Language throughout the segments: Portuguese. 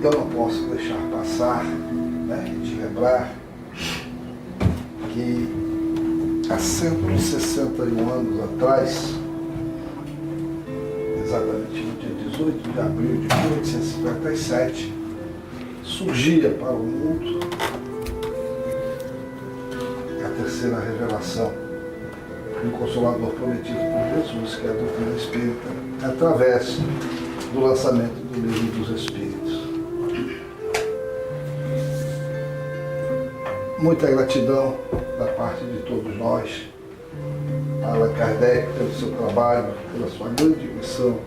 Então não posso deixar passar, né, de lembrar que há 161 anos atrás, exatamente no dia 18 de abril de 1857, surgia para o mundo a terceira revelação do Consolador prometido por Jesus, que é a doutrina espírita, através do lançamento do Livro dos Espíritos. Muita gratidão da parte de todos nós, a Allan Kardec pelo seu trabalho, pela sua grande missão,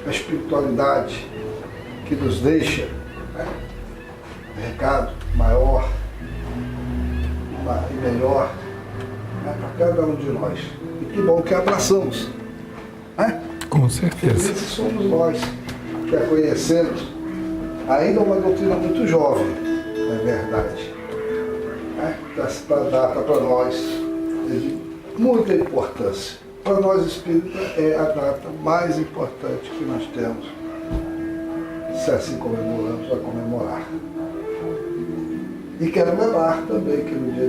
a espiritualidade que nos deixa, né, um recado maior e melhor, né, para cada um de nós. E que bom que abraçamos, né? Com certeza. Felizes somos nós que a conhecemos, ainda uma doutrina muito jovem, não é verdade? Esta data para nós é de muita importância. Para nós espíritas é a data mais importante que nós temos, se assim comemoramos a comemorar. E quero lembrar também que no dia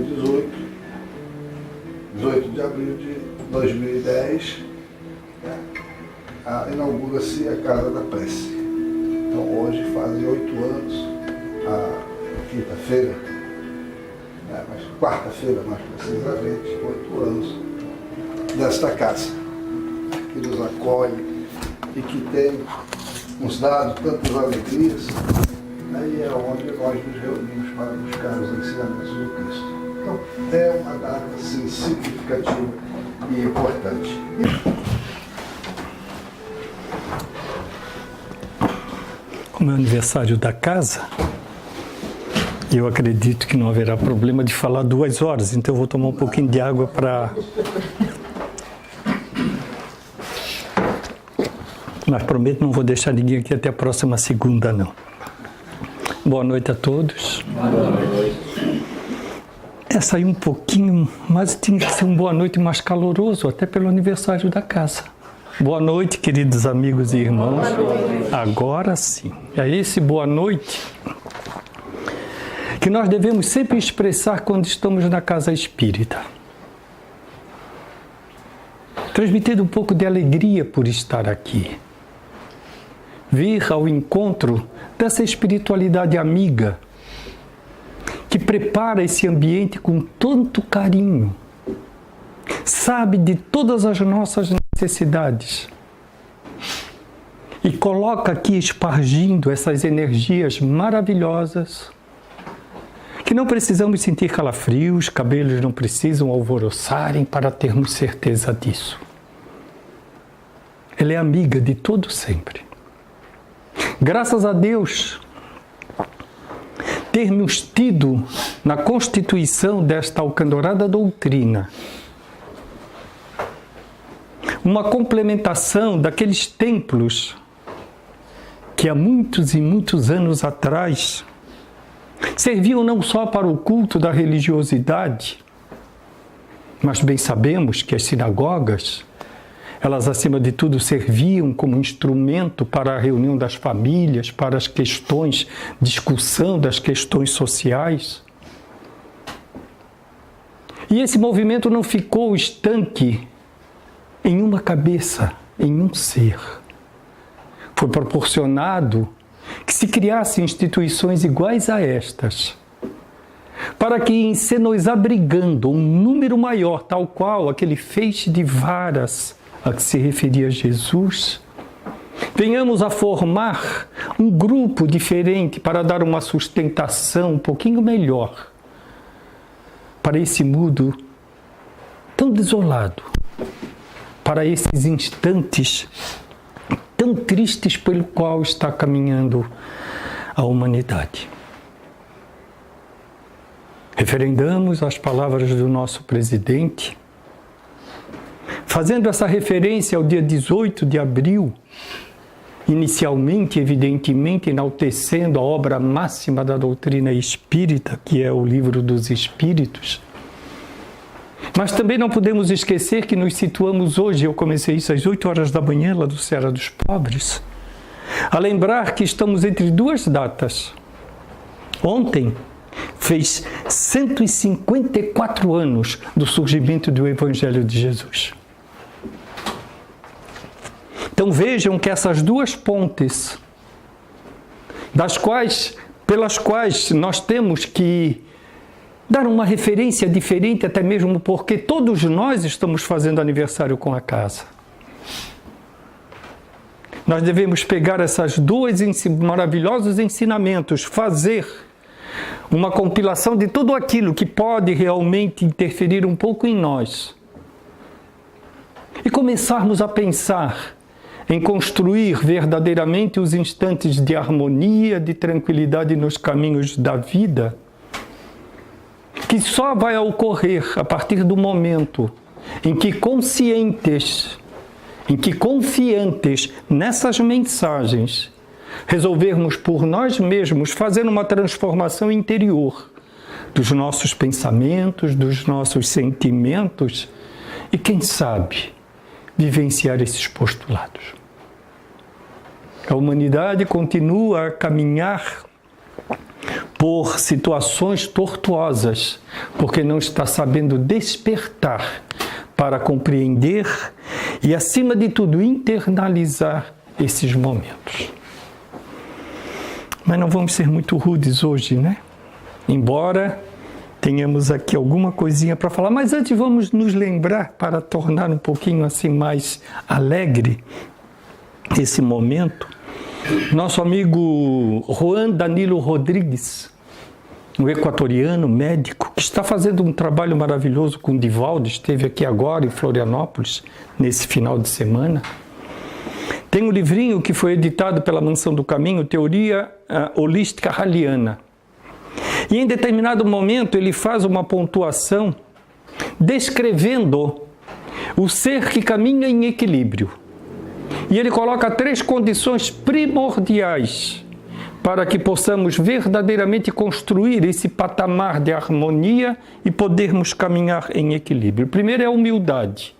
18 de abril de 2010, inaugura-se a Casa da Prece. Então hoje fazem 8 anos, a quinta-feira, mas quarta-feira mais precisamente, 8 anos desta casa, que nos acolhe e que tem nos dado tantas alegrias, e é onde nós nos reunimos para buscar os ensinamentos do Cristo. Então é uma data assim, significativa e importante. Como é o aniversário da casa, eu acredito que não haverá problema de falar 2 horas, então eu vou tomar um pouquinho de água para... Mas prometo não vou deixar ninguém aqui até a próxima segunda, não. Boa noite a todos. Boa noite. Essa aí um pouquinho, mas tinha que ser um boa noite mais caloroso, até pelo aniversário da casa. Boa noite, queridos amigos e irmãos. Agora sim. É esse boa noite que nós devemos sempre expressar quando estamos na casa espírita. Transmitindo um pouco de alegria por estar aqui. Vir ao encontro dessa espiritualidade amiga que prepara esse ambiente com tanto carinho, sabe de todas as nossas necessidades e coloca aqui espargindo essas energias maravilhosas que não precisamos sentir calafrios, cabelos não precisam alvoroçarem para termos certeza disso. Ela é amiga de todo sempre. Graças a Deus, termos tido na constituição desta alcandorada doutrina uma complementação daqueles templos que há muitos e muitos anos atrás serviam não só para o culto da religiosidade, mas bem sabemos que as sinagogas, elas acima de tudo serviam como instrumento para a reunião das famílias, para as questões, discussão das questões sociais. E esse movimento não ficou estanque em uma cabeça, em um ser. Foi proporcionado que se criassem instituições iguais a estas, para que, em se nos abrigando um número maior, tal qual aquele feixe de varas a que se referia Jesus, venhamos a formar um grupo diferente para dar uma sustentação um pouquinho melhor para esse mundo tão desolado, para esses instantes tão tristes pelo qual está caminhando a humanidade. Referendamos as palavras do nosso presidente, fazendo essa referência ao dia 18 de abril, inicialmente, evidentemente, enaltecendo a obra máxima da doutrina espírita, que é o Livro dos Espíritos. Mas também não podemos esquecer que nos situamos hoje, eu comecei isso às 8 horas da manhã, lá do Ceará dos Pobres, a lembrar que estamos entre 2 datas. Ontem fez 154 anos do surgimento do Evangelho de Jesus. Então vejam que essas duas pontes, pelas quais nós temos que dar uma referência diferente, até mesmo porque todos nós estamos fazendo aniversário com a casa. Nós devemos pegar esses dois maravilhosos ensinamentos, fazer uma compilação de tudo aquilo que pode realmente interferir um pouco em nós e começarmos a pensar em construir verdadeiramente os instantes de harmonia, de tranquilidade nos caminhos da vida, que só vai ocorrer a partir do momento em que confiantes nessas mensagens, resolvermos por nós mesmos fazer uma transformação interior dos nossos pensamentos, dos nossos sentimentos e, quem sabe, vivenciar esses postulados. A humanidade continua a caminhar por situações tortuosas, porque não está sabendo despertar para compreender e, acima de tudo, internalizar esses momentos. Mas não vamos ser muito rudes hoje, né? Embora tenhamos aqui alguma coisinha para falar, mas antes vamos nos lembrar, para tornar um pouquinho assim mais alegre esse momento, nosso amigo Juan Danilo Rodrigues, um equatoriano médico, que está fazendo um trabalho maravilhoso com o Divaldo, esteve aqui agora em Florianópolis, nesse final de semana. Tem um livrinho que foi editado pela Mansão do Caminho, Teoria Holística Haliana. E em determinado momento ele faz uma pontuação descrevendo o ser que caminha em equilíbrio. E ele coloca 3 condições primordiais para que possamos verdadeiramente construir esse patamar de harmonia e podermos caminhar em equilíbrio. O primeiro é a humildade,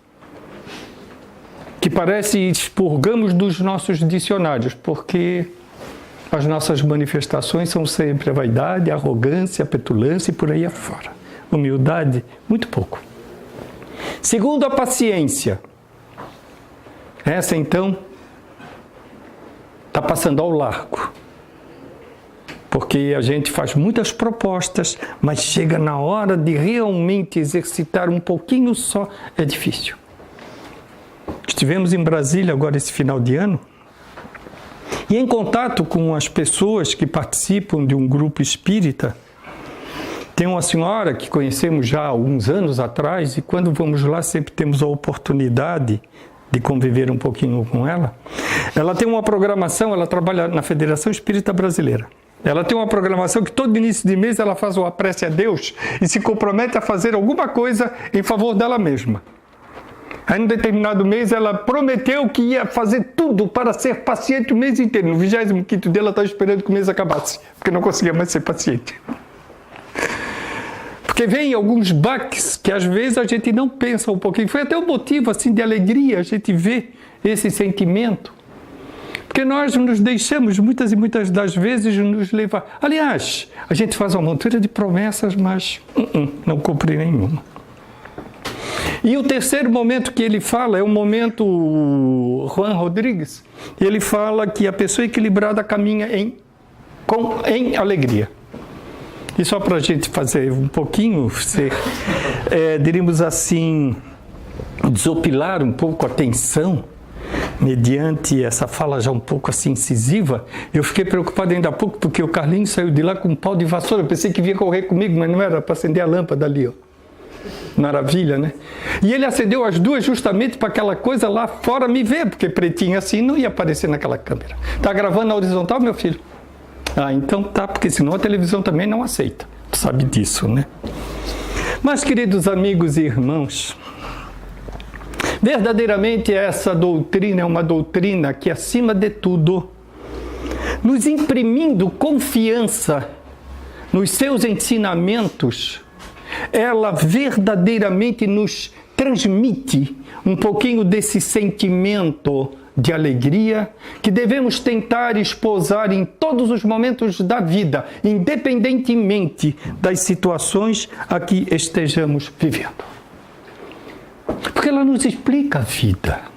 que parece expurgamos dos nossos dicionários, porque as nossas manifestações são sempre a vaidade, a arrogância, a petulância e por aí afora. Humildade, muito pouco. Segundo, a paciência. Essa, então, está passando ao largo. Porque a gente faz muitas propostas, mas chega na hora de realmente exercitar um pouquinho só, é difícil. Estivemos em Brasília agora esse final de ano, e em contato com as pessoas que participam de um grupo espírita, tem uma senhora que conhecemos já há alguns anos atrás, e quando vamos lá sempre temos a oportunidade de conviver um pouquinho com ela. Ela tem uma programação, ela trabalha na Federação Espírita Brasileira. Ela tem uma programação que todo início de mês ela faz uma prece a Deus e se compromete a fazer alguma coisa em favor dela mesma. Aí, num determinado mês, ela prometeu que ia fazer tudo para ser paciente o mês inteiro. No 25º dia, ela estava esperando que o mês acabasse, porque não conseguia mais ser paciente. Porque vem alguns baques que, às vezes, a gente não pensa um pouquinho. Foi até um motivo assim, de alegria a gente ver esse sentimento. Porque nós nos deixamos, muitas e muitas das vezes, nos levar. Aliás, a gente faz uma montoura de promessas, mas não cumpre nenhuma. E o terceiro momento que ele fala é o momento Juan Rodrigues. Ele fala que a pessoa equilibrada caminha em alegria. E só para a gente fazer um pouquinho, diríamos assim, desopilar um pouco a tensão, mediante essa fala já um pouco assim incisiva, eu fiquei preocupado ainda há pouco, porque o Carlinhos saiu de lá com um pau de vassoura. Eu pensei que vinha correr comigo, mas não era para acender a lâmpada ali, ó. Maravilha, né? E ele acendeu as duas justamente para aquela coisa lá fora me ver, porque pretinho assim não ia aparecer naquela câmera. Tá gravando na horizontal, meu filho? Ah, então tá, porque senão a televisão também não aceita. Tu sabe disso, né? Mas, queridos amigos e irmãos, verdadeiramente essa doutrina é uma doutrina que, acima de tudo, nos imprimindo confiança nos seus ensinamentos, ela verdadeiramente nos transmite um pouquinho desse sentimento de alegria que devemos tentar esposar em todos os momentos da vida, independentemente das situações a que estejamos vivendo. Porque ela nos explica a vida.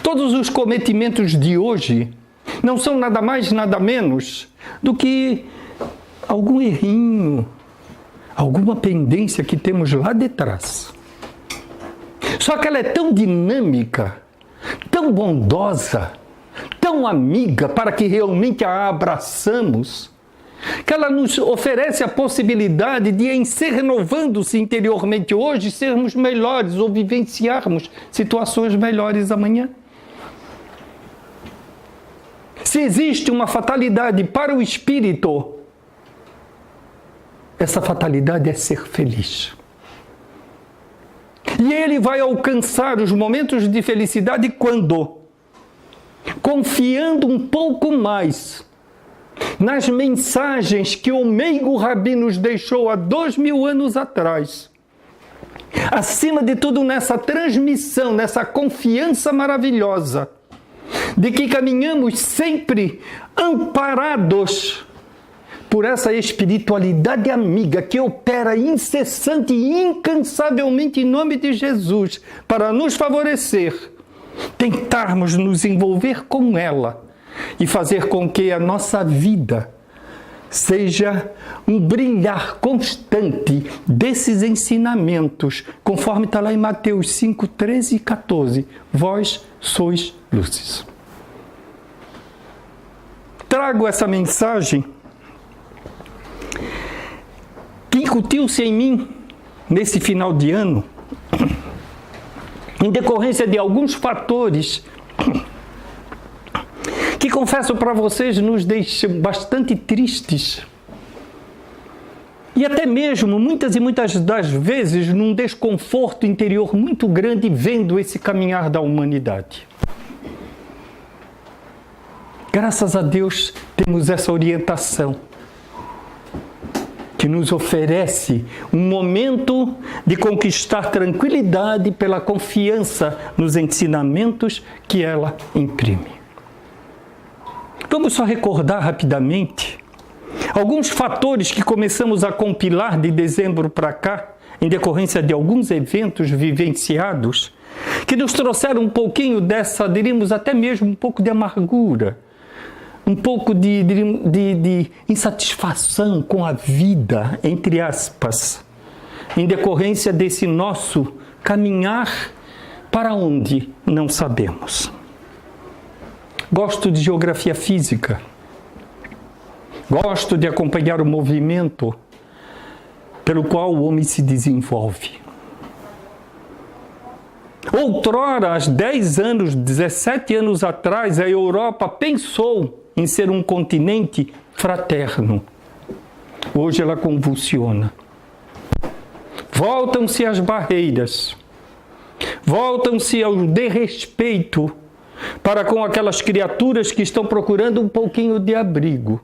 Todos os cometimentos de hoje não são nada mais, nada menos do que algum errinho, alguma pendência que temos lá de trás. Só que ela é tão dinâmica, tão bondosa, tão amiga para que realmente a abraçamos, que ela nos oferece a possibilidade de, em se renovando-se interiormente hoje, sermos melhores ou vivenciarmos situações melhores amanhã. Se existe uma fatalidade para o espírito, essa fatalidade é ser feliz. E ele vai alcançar os momentos de felicidade quando? Confiando um pouco mais nas mensagens que o meigo Rabi nos deixou há 2000 anos atrás. Acima de tudo, nessa transmissão, nessa confiança maravilhosa de que caminhamos sempre amparados por essa espiritualidade amiga que opera incessante e incansavelmente em nome de Jesus para nos favorecer, tentarmos nos envolver com ela e fazer com que a nossa vida seja um brilhar constante desses ensinamentos, conforme está lá em Mateus 5, 13 e 14. Vós sois luzes. Trago essa mensagem que incutiu-se em mim nesse final de ano, em decorrência de alguns fatores que, confesso para vocês, nos deixam bastante tristes e até mesmo, muitas e muitas das vezes, num desconforto interior muito grande vendo esse caminhar da humanidade. Graças a Deus temos essa orientação que nos oferece um momento de conquistar tranquilidade pela confiança nos ensinamentos que ela imprime. Vamos só recordar rapidamente alguns fatores que começamos a compilar de dezembro para cá, em decorrência de alguns eventos vivenciados, que nos trouxeram um pouquinho dessa, diríamos até mesmo um pouco de amargura, um pouco de insatisfação com a vida, entre aspas, em decorrência desse nosso caminhar para onde não sabemos. Gosto de geografia física, gosto de acompanhar o movimento pelo qual o homem se desenvolve. Outrora, há 10 anos, 17 anos atrás, a Europa pensou em ser um continente fraterno. Hoje ela convulsiona. Voltam-se as barreiras, voltam-se ao desrespeito para com aquelas criaturas que estão procurando um pouquinho de abrigo.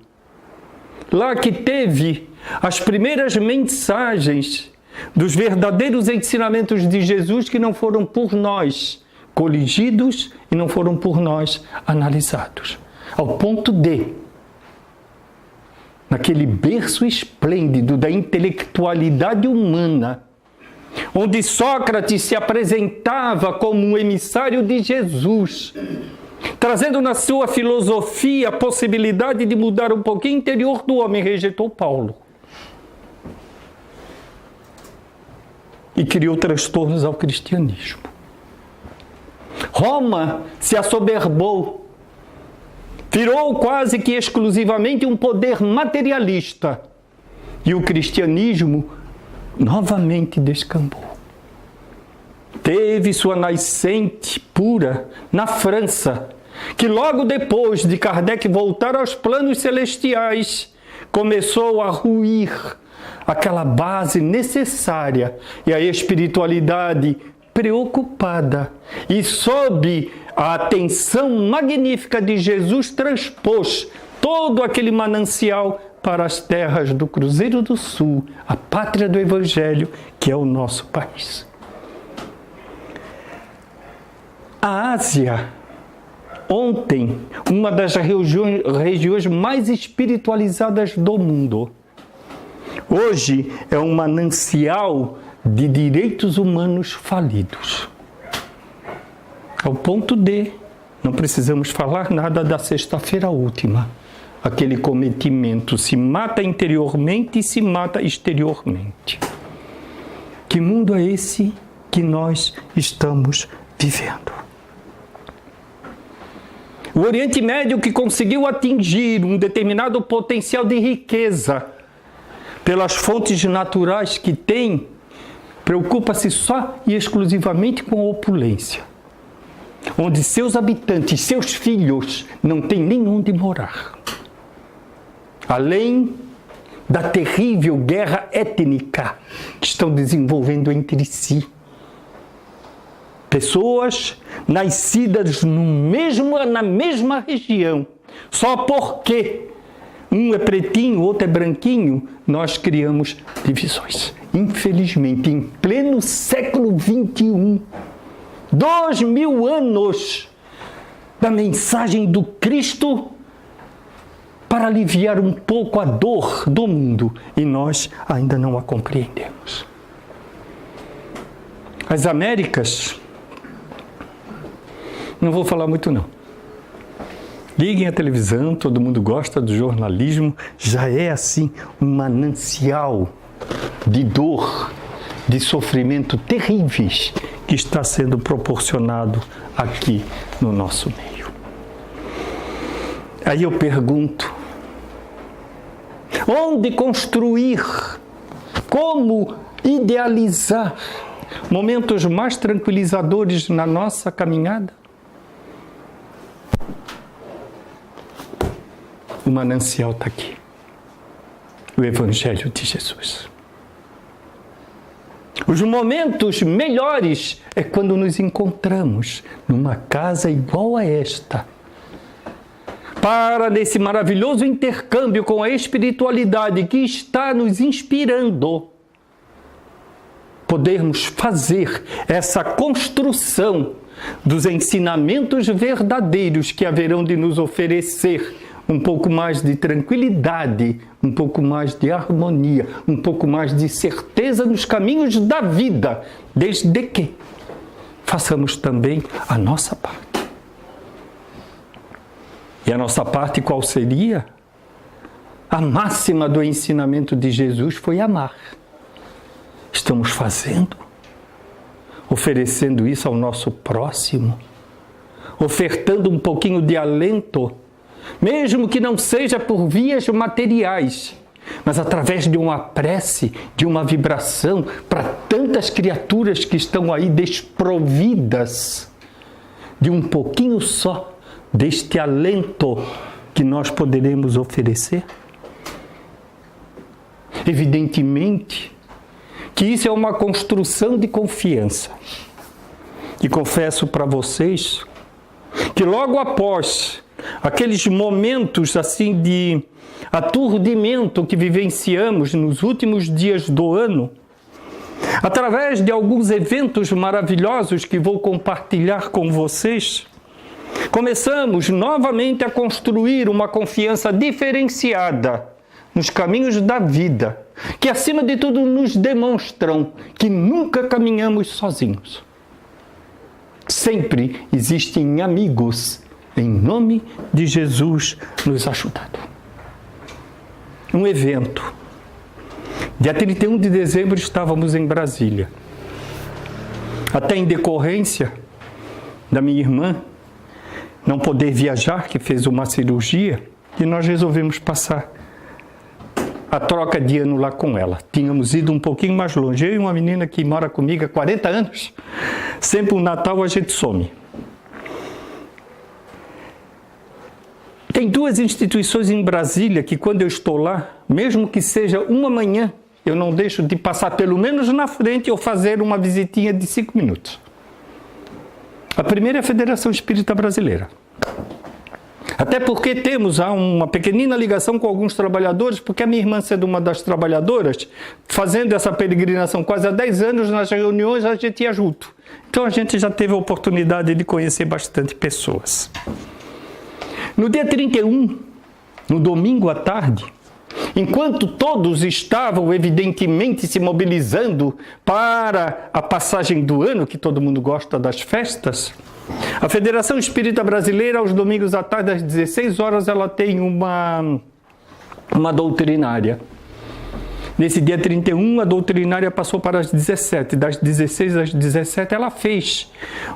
Lá que teve as primeiras mensagens dos verdadeiros ensinamentos de Jesus que não foram por nós coligidos e não foram por nós analisados. Ao ponto de, naquele berço esplêndido da intelectualidade humana, onde Sócrates se apresentava como um emissário de Jesus, trazendo na sua filosofia a possibilidade de mudar um pouquinho o interior do homem, rejeitou Paulo. E criou transtornos ao cristianismo. Roma se assoberbou, virou quase que exclusivamente um poder materialista. E o cristianismo novamente descambou. Teve sua nascente pura na França, que logo depois de Kardec voltar aos planos celestiais, começou a ruir aquela base necessária e a espiritualidade preocupada e sob a atenção magnífica de Jesus transpôs todo aquele manancial para as terras do Cruzeiro do Sul, a pátria do Evangelho, que é o nosso país. A Ásia, ontem, uma das regiões mais espiritualizadas do mundo, hoje é um manancial de direitos humanos falidos. Ao ponto de, não precisamos falar nada da sexta-feira última. Aquele cometimento se mata interiormente e se mata exteriormente. Que mundo é esse que nós estamos vivendo? O Oriente Médio, que conseguiu atingir um determinado potencial de riqueza pelas fontes naturais que tem, preocupa-se só e exclusivamente com a opulência, onde seus habitantes, seus filhos, não têm nem onde morar. Além da terrível guerra étnica que estão desenvolvendo entre si. Pessoas nascidas na mesma região, só porque um é pretinho, outro é branquinho, nós criamos divisões. Infelizmente, em pleno século XXI, 2000 anos da mensagem do Cristo para aliviar um pouco a dor do mundo, e nós ainda não a compreendemos. As Américas, não vou falar muito não. Liguem a televisão, todo mundo gosta do jornalismo, já é assim um manancial de dor, de sofrimento terríveis que está sendo proporcionado aqui no nosso meio. Aí eu pergunto, onde construir, como idealizar momentos mais tranquilizadores na nossa caminhada? O manancial está aqui, o Evangelho de Jesus. Os momentos melhores é quando nos encontramos numa casa igual a esta, para, nesse maravilhoso intercâmbio com a espiritualidade que está nos inspirando, podermos fazer essa construção dos ensinamentos verdadeiros que haverão de nos oferecer um pouco mais de tranquilidade, um pouco mais de harmonia, um pouco mais de certeza nos caminhos da vida, desde que façamos também a nossa parte. E a nossa parte qual seria? A máxima do ensinamento de Jesus foi amar. Estamos fazendo? Oferecendo isso ao nosso próximo? Ofertando um pouquinho de alento, mesmo que não seja por vias materiais, mas através de uma prece, de uma vibração para tantas criaturas que estão aí desprovidas de um pouquinho só deste alento que nós poderemos oferecer? Evidentemente que isso é uma construção de confiança. E confesso para vocês que logo após aqueles momentos assim de aturdimento que vivenciamos nos últimos dias do ano, através de alguns eventos maravilhosos que vou compartilhar com vocês, começamos novamente a construir uma confiança diferenciada nos caminhos da vida, que acima de tudo nos demonstram que nunca caminhamos sozinhos. Sempre existem amigos, em nome de Jesus, nos ajudando. Um evento. Dia 31 de dezembro estávamos em Brasília. Até em decorrência da minha irmã não poder viajar, que fez uma cirurgia, e nós resolvemos passar a troca de ano lá com ela. Tínhamos ido um pouquinho mais longe. Eu e uma menina que mora comigo há 40 anos, sempre um Natal a gente some. Tem duas instituições em Brasília que quando eu estou lá, mesmo que seja uma manhã, eu não deixo de passar pelo menos na frente ou fazer uma visitinha de 5 minutos. A primeira é a Federação Espírita Brasileira. Até porque temos uma pequenina ligação com alguns trabalhadores, porque a minha irmã, sendo uma das trabalhadoras, fazendo essa peregrinação quase há 10 anos, nas reuniões a gente ia junto. Então a gente já teve a oportunidade de conhecer bastante pessoas. No dia 31, no domingo à tarde, enquanto todos estavam evidentemente se mobilizando para a passagem do ano, que todo mundo gosta das festas, a Federação Espírita Brasileira, aos domingos à tarde, às 16 horas, ela tem uma doutrinária. Nesse dia 31, a doutrinária passou para as 17. Das 16 às 17, ela fez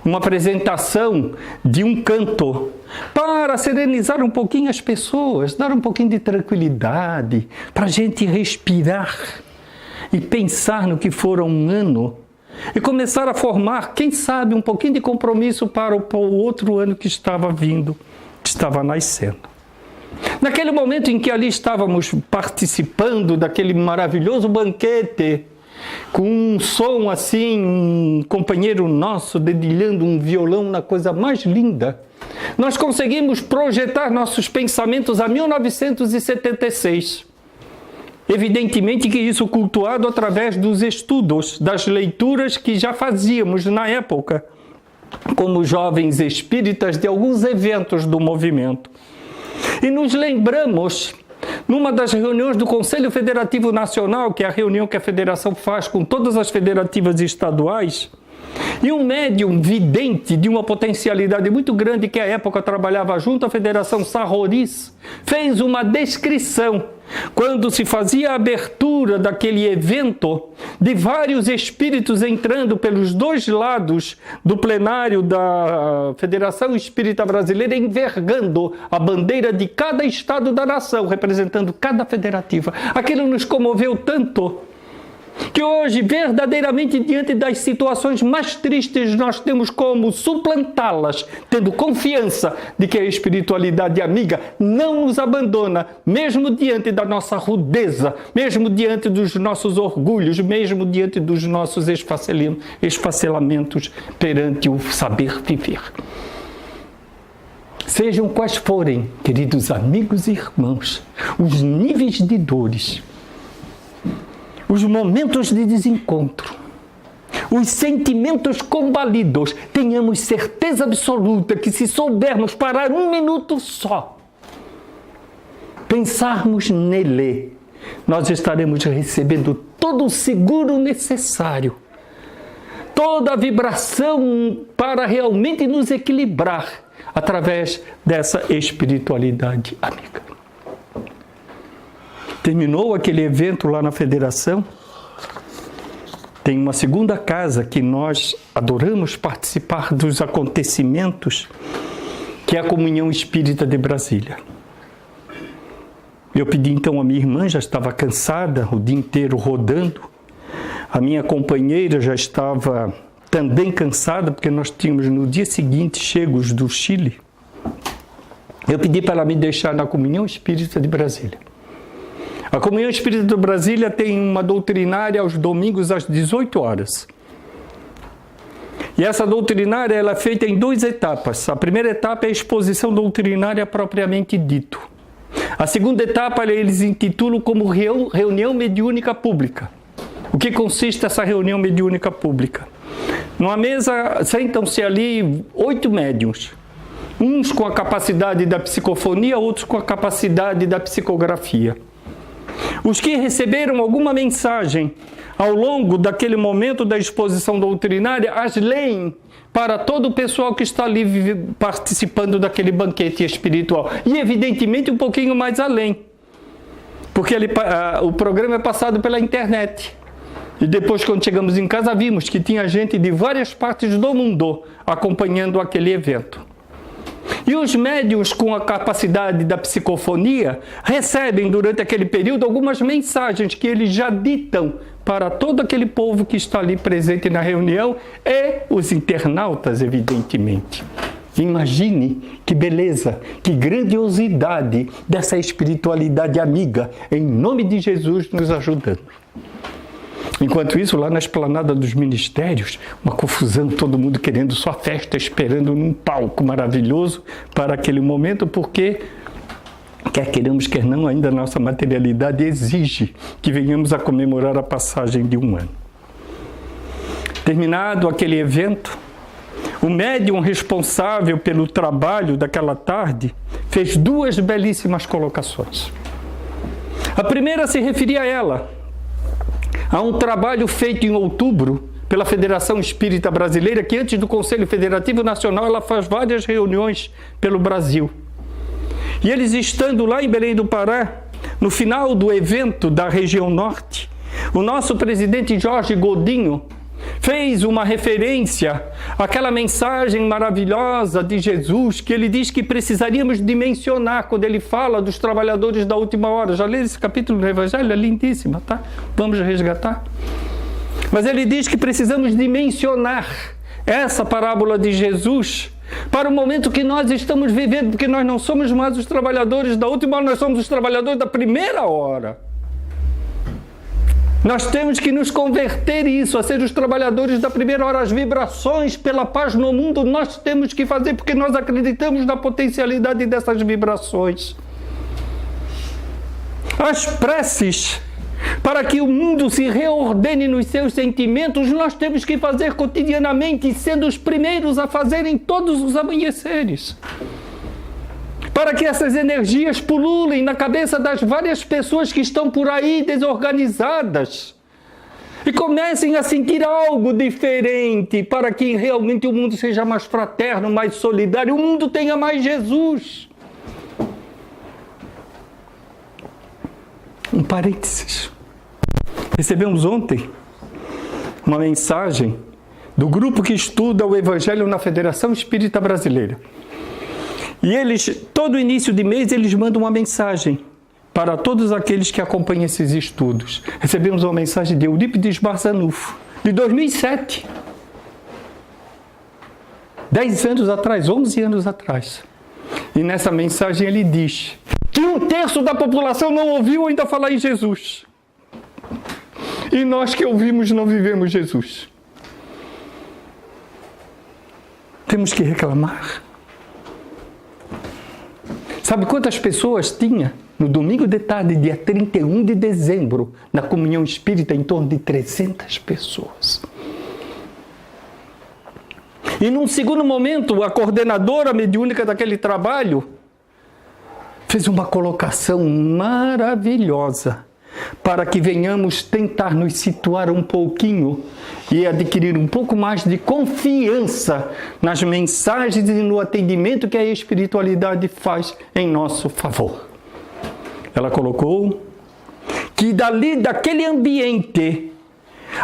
uma apresentação de um canto para serenizar um pouquinho as pessoas, dar um pouquinho de tranquilidade, para a gente respirar e pensar no que for um ano e começar a formar, quem sabe, um pouquinho de compromisso para o outro ano que estava vindo, que estava nascendo. Naquele momento em que ali estávamos participando daquele maravilhoso banquete, com um som assim, um companheiro nosso dedilhando um violão na coisa mais linda, nós conseguimos projetar nossos pensamentos a 1976. Evidentemente que isso cultuado através dos estudos, das leituras que já fazíamos na época, como jovens espíritas, de alguns eventos do movimento. E nos lembramos, numa das reuniões do Conselho Federativo Nacional, que é a reunião que a Federação faz com todas as federativas estaduais, e um médium vidente de uma potencialidade muito grande, que à época trabalhava junto à Federação Sarroris, fez uma descrição, quando se fazia a abertura daquele evento, de vários espíritos entrando pelos dois lados do plenário da Federação Espírita Brasileira, envergando a bandeira de cada estado da nação, representando cada federativa. Aquilo nos comoveu tanto, que hoje, verdadeiramente, diante das situações mais tristes, nós temos como suplantá-las, tendo confiança de que a espiritualidade amiga não nos abandona, mesmo diante da nossa rudeza, mesmo diante dos nossos orgulhos, mesmo diante dos nossos esfacelamentos perante o saber viver. Sejam quais forem, queridos amigos e irmãos, os níveis de dores, os momentos de desencontro, os sentimentos combalidos, tenhamos certeza absoluta que, se soubermos parar um minuto só, pensarmos nele, nós estaremos recebendo todo o seguro necessário, toda a vibração para realmente nos equilibrar através dessa espiritualidade amiga. Terminou aquele evento lá na Federação, tem uma segunda casa que nós adoramos participar dos acontecimentos, que é a Comunhão Espírita de Brasília. Eu pedi então a minha irmã, já estava cansada, o dia inteiro rodando, a minha companheira já estava também cansada, porque nós tínhamos no dia seguinte chegos do Chile. Eu pedi para ela me deixar na Comunhão Espírita de Brasília. A Comunhão Espírita de Brasília tem uma doutrinária aos domingos às 18 horas. E essa doutrinária ela é feita em 2 etapas. A primeira etapa é a exposição doutrinária propriamente dito. A segunda etapa eles intitulam como reunião mediúnica pública. O que consiste essa reunião mediúnica pública? Numa mesa sentam-se ali 8 médiuns. Uns com a capacidade da psicofonia, outros com a capacidade da psicografia. Os que receberam alguma mensagem ao longo daquele momento da exposição doutrinária, as leem para todo o pessoal que está ali participando daquele banquete espiritual. E, evidentemente, um pouquinho mais além. Porque o programa é passado pela internet. E depois, quando chegamos em casa, vimos que tinha gente de várias partes do mundo acompanhando aquele evento. E os médiuns com a capacidade da psicofonia recebem durante aquele período algumas mensagens que eles já ditam para todo aquele povo que está ali presente na reunião e os internautas, evidentemente. Imagine que beleza, que grandiosidade dessa espiritualidade amiga, em nome de Jesus nos ajudando. Enquanto isso, lá na esplanada dos ministérios, uma confusão, todo mundo querendo sua festa, esperando num palco maravilhoso para aquele momento, porque, quer queiramos, quer não, ainda a nossa materialidade exige que venhamos a comemorar a passagem de um ano. Terminado aquele evento, o médium responsável pelo trabalho daquela tarde fez duas belíssimas colocações. A primeira se referia a ela, a um trabalho feito em outubro pela Federação Espírita Brasileira, que antes do Conselho Federativo Nacional ela faz várias reuniões pelo Brasil. E eles estando lá em Belém do Pará, no final do evento da região norte, o nosso presidente Jorge Godinho fez uma referência àquela mensagem maravilhosa de Jesus, que ele diz que precisaríamos dimensionar quando ele fala dos trabalhadores da última hora. Já leu esse capítulo do Evangelho? É lindíssima, tá? Vamos resgatar. Mas ele diz que precisamos dimensionar essa parábola de Jesus para o momento que nós estamos vivendo, porque nós não somos mais os trabalhadores da última hora, nós somos os trabalhadores da primeira hora. Nós temos que nos converter isso, a ser os trabalhadores da primeira hora. As vibrações pela paz no mundo nós temos que fazer, porque nós acreditamos na potencialidade dessas vibrações. As preces para que o mundo se reordene nos seus sentimentos, nós temos que fazer cotidianamente, sendo os primeiros a fazerem todos os amanheceres. Para que essas energias pululem na cabeça das várias pessoas que estão por aí desorganizadas e comecem a sentir algo diferente, para que realmente o mundo seja mais fraterno, mais solidário, o mundo tenha mais Jesus. Um parênteses. Recebemos ontem uma mensagem do grupo que estuda o Evangelho na Federação Espírita Brasileira. E eles, todo início de mês, eles mandam uma mensagem para todos aqueles que acompanham esses estudos. Recebemos uma mensagem de Eurípides Barzanufo, de 2007. 10 anos atrás, 11 anos atrás. E nessa mensagem ele diz que 1/3 da população não ouviu ainda falar em Jesus. E nós que ouvimos não vivemos Jesus. Temos que reclamar. Sabe quantas pessoas tinha no domingo de tarde, dia 31 de dezembro, na comunhão espírita? Em torno de 300 pessoas. E num segundo momento, a coordenadora mediúnica daquele trabalho fez uma colocação maravilhosa para que venhamos tentar nos situar um pouquinho e adquirir um pouco mais de confiança nas mensagens e no atendimento que a espiritualidade faz em nosso favor. Ela colocou que daquele ambiente,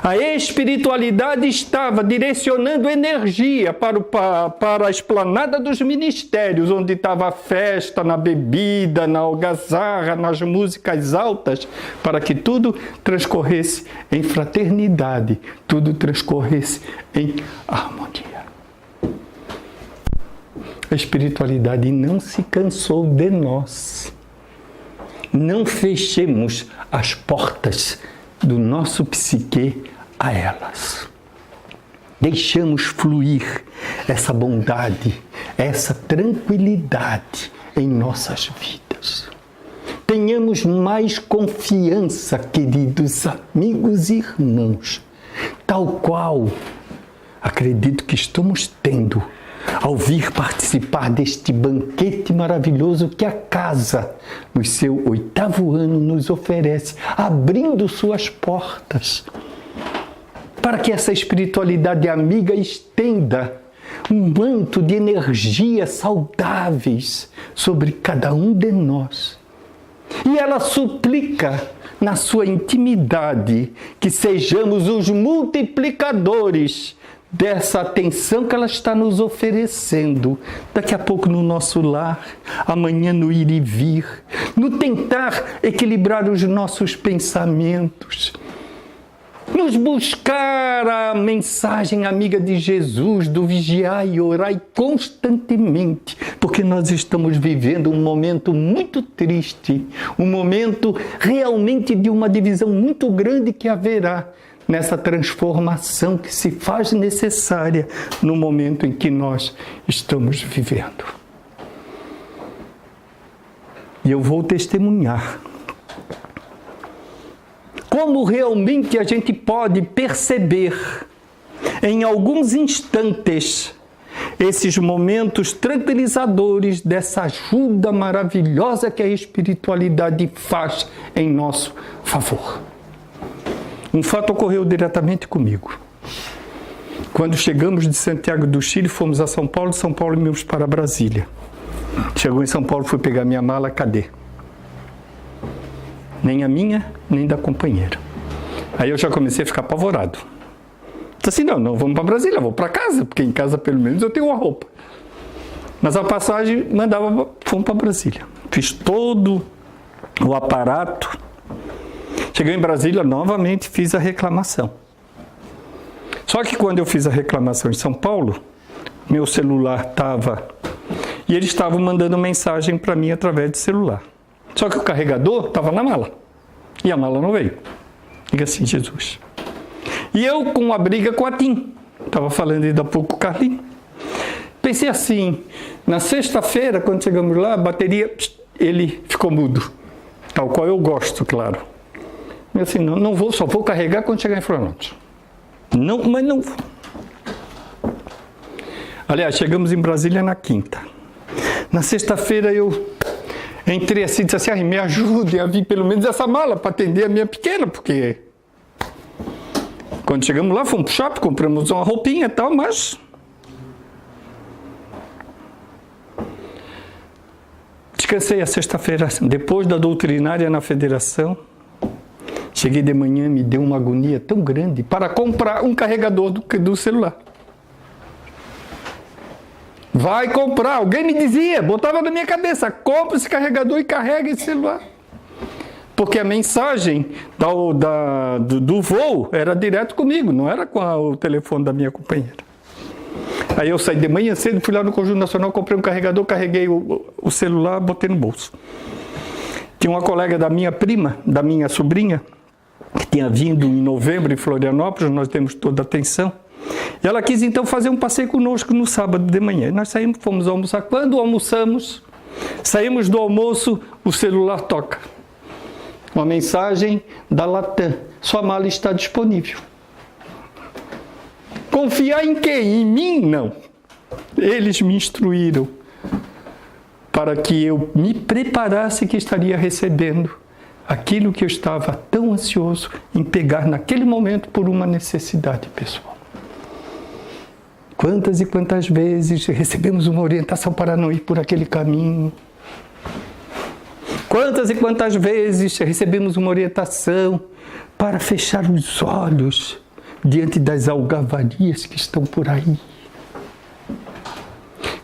a espiritualidade estava direcionando energia para a esplanada dos ministérios, onde estava a festa, na bebida, na algazarra, nas músicas altas, para que tudo transcorresse em fraternidade, tudo transcorresse em harmonia. A espiritualidade não se cansou de nós. Não fechemos as portas do nosso psique a elas. Deixamos fluir essa bondade, essa tranquilidade em nossas vidas. Tenhamos mais confiança, queridos amigos e irmãos, tal qual acredito que estamos tendo ao vir participar deste banquete maravilhoso que a casa, no seu 8º ano, nos oferece, abrindo suas portas, para que essa espiritualidade amiga estenda um manto de energias saudáveis sobre cada um de nós. E ela suplica na sua intimidade que sejamos os multiplicadores dessa atenção que ela está nos oferecendo, daqui a pouco no nosso lar, amanhã no ir e vir, no tentar equilibrar os nossos pensamentos, nos buscar a mensagem amiga de Jesus, do vigiar e orar constantemente, porque nós estamos vivendo um momento muito triste, um momento realmente de uma divisão muito grande que haverá nessa transformação que se faz necessária no momento em que nós estamos vivendo. E eu vou testemunhar como realmente a gente pode perceber em alguns instantes esses momentos tranquilizadores dessa ajuda maravilhosa que a espiritualidade faz em nosso favor. Um fato ocorreu diretamente comigo. Quando chegamos de Santiago do Chile, fomos a São Paulo, de São Paulo íamos para Brasília. Chegou em São Paulo, fui pegar minha mala, cadê? Nem a minha, nem da companheira. Aí eu já comecei a ficar apavorado. Disse assim, não vamos para Brasília, vou para casa, porque em casa pelo menos eu tenho uma roupa. Mas a passagem fomos para Brasília. Fiz todo o aparato. Cheguei em Brasília, novamente fiz a reclamação. Só que quando eu fiz a reclamação em São Paulo, meu celular estava... E eles estavam mandando mensagem para mim através de celular. Só que o carregador estava na mala. E a mala não veio. Diga assim, Jesus. E eu com uma briga com a TIM. Estava falando ainda há pouco com o Carlinhos. Pensei assim, na sexta-feira, quando chegamos lá, a bateria, ele ficou mudo. Tal qual eu gosto, claro. Eu assim, não vou, só vou carregar quando chegar em Florianópolis. Mas não vou. Aliás, chegamos em Brasília na quinta. Na sexta-feira eu entrei assim, disse assim, me ajudem a vir pelo menos essa mala para atender a minha pequena, porque quando chegamos lá, fomos pro shopping, compramos uma roupinha e tal, mas descansei a sexta-feira, depois da doutrinária na federação. Cheguei de manhã, me deu uma agonia tão grande para comprar um carregador do celular. Vai comprar, alguém me dizia, botava na minha cabeça, compra esse carregador e carrega esse celular. Porque a mensagem do voo era direto comigo, não era com o telefone da minha companheira. Aí eu saí de manhã cedo, fui lá no Conjunto Nacional, comprei um carregador, carreguei o celular, botei no bolso. Tinha uma colega da minha prima, da minha sobrinha, que tinha vindo em novembro em Florianópolis, nós temos toda a atenção. E ela quis então fazer um passeio conosco no sábado de manhã. Nós saímos, fomos almoçar. Quando almoçamos, saímos do almoço, o celular toca. Uma mensagem da Latam. Sua mala está disponível. Confiar em quem? Em mim? Não. Eles me instruíram para que eu me preparasse que estaria recebendo aquilo que eu estava tão ansioso em pegar naquele momento por uma necessidade pessoal. Quantas e quantas vezes recebemos uma orientação para não ir por aquele caminho? Quantas e quantas vezes recebemos uma orientação para fechar os olhos diante das algavarias que estão por aí?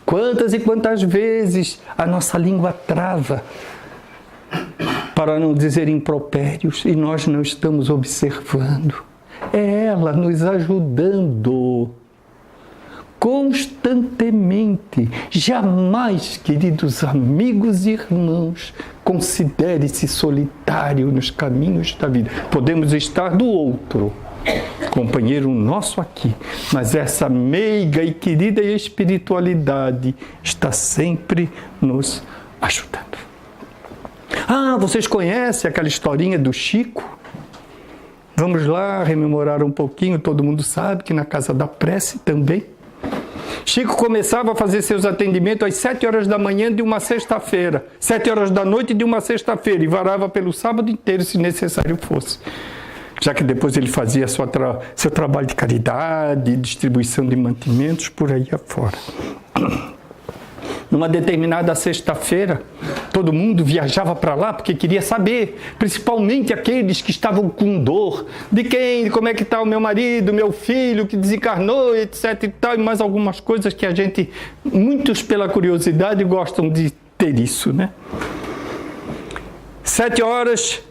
Quantas e quantas vezes a nossa língua trava para não dizer impropérios e nós não estamos observando? É ela nos ajudando constantemente. Jamais, queridos amigos e irmãos, considere-se solitário nos caminhos da vida. Podemos estar do outro, companheiro nosso aqui, mas essa meiga e querida espiritualidade está sempre nos ajudando. Ah, vocês conhecem aquela historinha do Chico? Vamos lá rememorar um pouquinho. Todo mundo sabe que na Casa da Prece também, Chico começava a fazer seus atendimentos às 7 horas da manhã de uma sexta-feira, 7 horas da noite de uma sexta-feira, e varava pelo sábado inteiro, se necessário fosse. Já que depois ele fazia seu trabalho de caridade, distribuição de mantimentos, por aí afora. Numa determinada sexta-feira, todo mundo viajava para lá porque queria saber, principalmente aqueles que estavam com dor, como é que está o meu marido, meu filho que desencarnou, etc e tal, e mais algumas coisas que muitos pela curiosidade gostam de ter isso, né? 7 horas,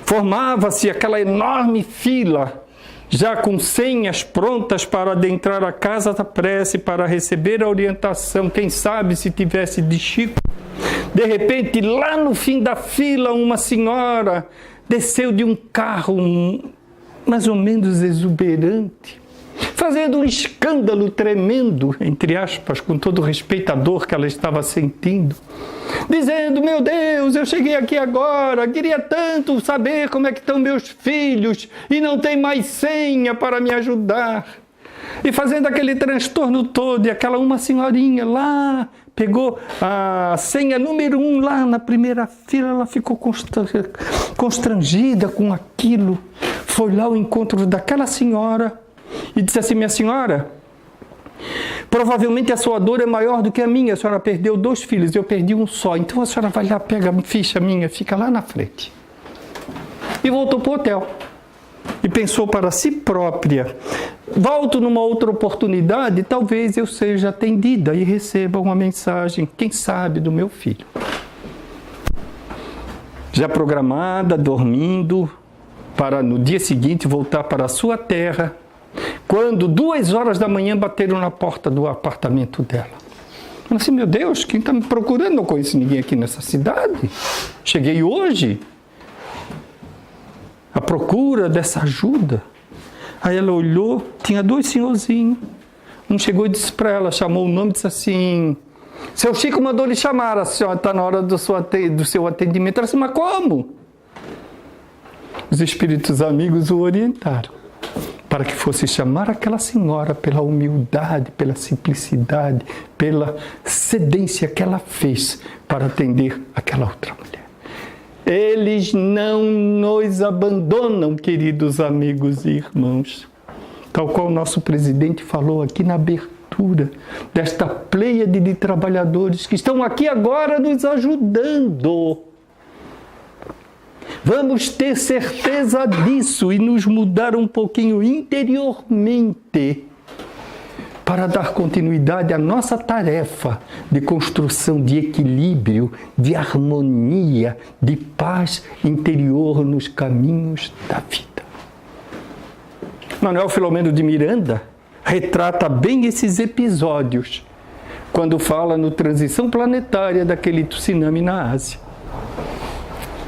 formava-se aquela enorme fila, já com senhas prontas para adentrar a Casa da Prece, para receber a orientação, quem sabe se tivesse de Chico. De repente, lá no fim da fila, uma senhora desceu de um carro mais ou menos exuberante, fazendo um escândalo tremendo, entre aspas, com todo respeito à dor que ela estava sentindo, dizendo: meu Deus, eu cheguei aqui agora, queria tanto saber como é que estão meus filhos e não tem mais senha para me ajudar. E fazendo aquele transtorno todo, e aquela uma senhorinha lá pegou a senha número 1 lá na primeira fila, ela ficou constrangida com aquilo, foi lá ao encontro daquela senhora e disse assim: minha senhora, provavelmente a sua dor é maior do que a minha, a senhora perdeu 2 filhos, eu perdi um só, então a senhora vai lá, pega a ficha minha, fica lá na frente. E voltou para o hotel. E pensou para si própria: volto numa outra oportunidade, talvez eu seja atendida e receba uma mensagem, quem sabe, do meu filho. Já programada, dormindo, para no dia seguinte voltar para a sua terra, quando 2 horas da manhã bateram na porta do apartamento dela. Ela disse: meu Deus, quem está me procurando? Não conheço ninguém aqui nessa cidade. Cheguei hoje à procura dessa ajuda. Aí ela olhou, tinha 2 senhorzinhos. Um chegou e disse para ela, chamou o nome e disse assim: seu Chico mandou lhe chamar, a senhora está na hora do seu atendimento. Ela disse: mas como? Os espíritos amigos o orientaram para que fosse chamar aquela senhora pela humildade, pela simplicidade, pela cedência que ela fez para atender aquela outra mulher. Eles não nos abandonam, queridos amigos e irmãos. Tal qual o nosso presidente falou aqui na abertura desta pleiade de trabalhadores que estão aqui agora nos ajudando. Vamos ter certeza disso e nos mudar um pouquinho interiormente para dar continuidade à nossa tarefa de construção de equilíbrio, de harmonia, de paz interior nos caminhos da vida. Manuel Filomeno de Miranda retrata bem esses episódios quando fala no Transição Planetária daquele tsunami na Ásia.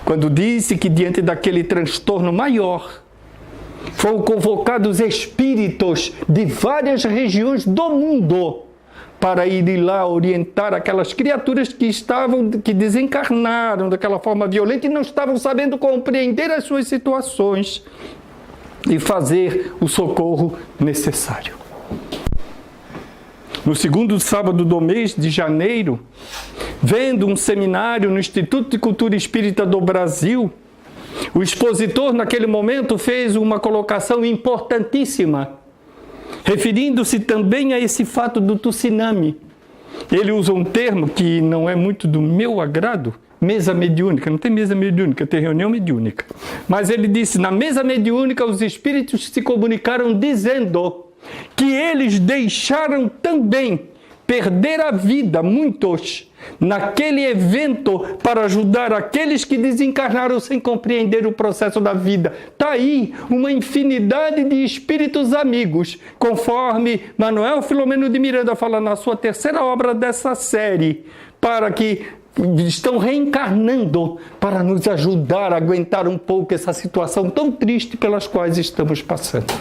Quando disse que diante daquele transtorno maior, foram convocados espíritos de várias regiões do mundo para ir lá orientar aquelas criaturas que desencarnaram daquela forma violenta e não estavam sabendo compreender as suas situações e fazer o socorro necessário. No 2º sábado do mês de janeiro, vendo um seminário no Instituto de Cultura Espírita do Brasil, o expositor naquele momento fez uma colocação importantíssima, referindo-se também a esse fato do tsunami. Ele usa um termo que não é muito do meu agrado, mesa mediúnica. Não tem mesa mediúnica, tem reunião mediúnica. Mas ele disse: na mesa mediúnica os espíritos se comunicaram dizendo que eles deixaram também perder a vida, muitos, naquele evento para ajudar aqueles que desencarnaram sem compreender o processo da vida. Está aí uma infinidade de espíritos amigos, conforme Manuel Filomeno de Miranda fala na sua 3ª obra dessa série, para que estão reencarnando para nos ajudar a aguentar um pouco essa situação tão triste pelas quais estamos passando.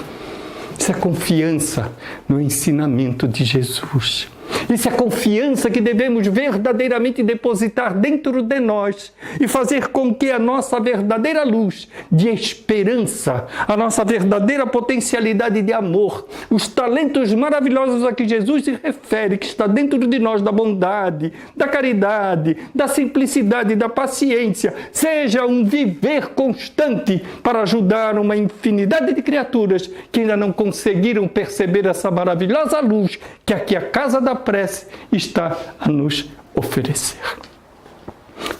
Isso é confiança no ensinamento de Jesus. Isso é confiança que devemos verdadeiramente depositar dentro de nós e fazer com que a nossa verdadeira luz de esperança, a nossa verdadeira potencialidade de amor, os talentos maravilhosos a que Jesus se refere, que está dentro de nós, da bondade, da caridade, da simplicidade, da paciência, seja um viver constante para ajudar uma infinidade de criaturas que ainda não conseguiram perceber essa maravilhosa luz que aqui a Casa da Prece está a nos oferecer.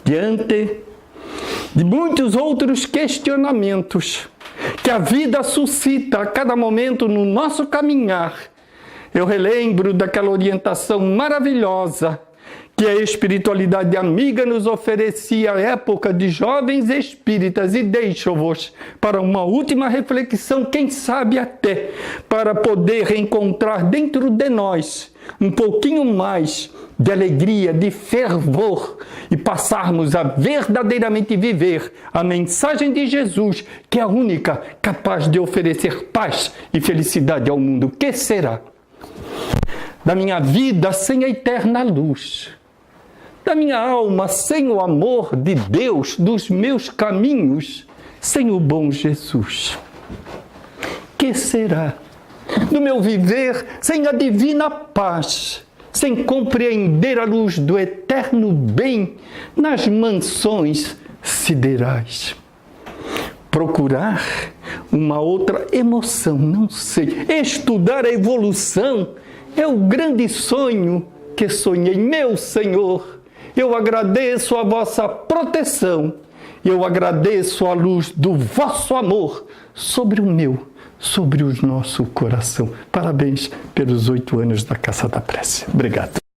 Diante de muitos outros questionamentos que a vida suscita a cada momento no nosso caminhar, eu relembro daquela orientação maravilhosa que a espiritualidade amiga nos oferecia à época de jovens espíritas, e deixo-vos para uma última reflexão, quem sabe até para poder encontrar dentro de nós um pouquinho mais de alegria, de fervor e passarmos a verdadeiramente viver a mensagem de Jesus, que é a única capaz de oferecer paz e felicidade ao mundo. O que será da minha vida sem a eterna luz? Da minha alma sem o amor de Deus, dos meus caminhos sem o bom Jesus? Que será do meu viver sem a divina paz, sem compreender a luz do eterno bem nas mansões siderais? Procurar uma outra emoção, não sei. Estudar a evolução é o grande sonho que sonhei. Meu Senhor, eu agradeço a vossa proteção, eu agradeço a luz do vosso amor sobre o meu, sobre o nosso coração. Parabéns pelos 8 anos da Casa da Prece. Obrigado.